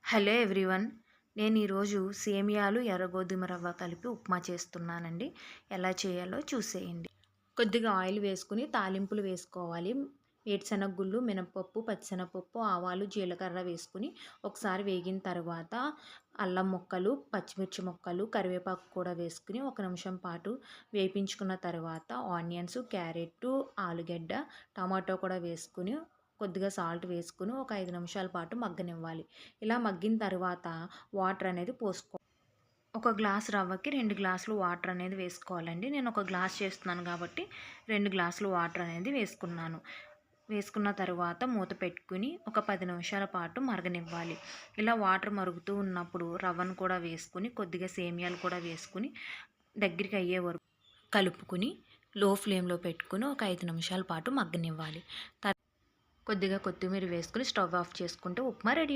Hello everyone. నేను ఈరోజు సేమియాలు ఎర్రగోధుమ రవ్వ కలిపి ఉప్మా చేస్తున్నానండి. ఎలా చేయాలో చూసేయండి. కొద్దిగా ఆయిల్ వేసుకుని తాలింపులు వేసుకోవాలి. వేరుశనగ గుళ్ళు, మినపప్పు, పచ్చిశనగపప్పు, ఆవాలు, జీలకర్ర వేసుకుని ఒకసారి వేగిన తర్వాత అల్లం ముక్కలు, పచ్చిమిర్చి ముక్కలు, కరివేపాకు కూడా వేసుకుని ఒక నిమిషం పాటు వేపించుకున్న తర్వాత ఆనియన్స్, క్యారెట్, ఆలుగడ్డ, టమాటో కూడా వేసుకుని కొద్దిగా సాల్ట్ వేసుకుని ఒక 5 నిమిషాల పాటు మగ్గనివ్వాలి. ఇలా మగ్గిన తర్వాత వాటర్ అనేది ఒక గ్లాస్ రవ్వకి 2 గ్లాసులు వాటర్ అనేది వేసుకోవాలండి. నేను ఒక గ్లాస్ చేస్తున్నాను కాబట్టి 2 గ్లాసులు వాటర్ అనేది వేసుకున్నాను. వేసుకున్న తర్వాత మూత పెట్టుకుని ఒక 10 నిమిషాల పాటు మరగనివ్వాలి. ఇలా వాటర్ మరుగుతూ ఉన్నప్పుడు రవ్వను కూడా వేసుకుని కొద్దిగా సేమియాలు కూడా వేసుకుని దగ్గరికి అయ్యే వరకు కలుపుకుని లో ఫ్లేమ్లో పెట్టుకుని ఒక 5 నిమిషాల పాటు మగ్గనివ్వాలి. కొద్దిగా కొత్తిమీర వేసుకుని స్టవ్ ఆఫ్ చేసుకుంటే ఉప్మా రెడీ.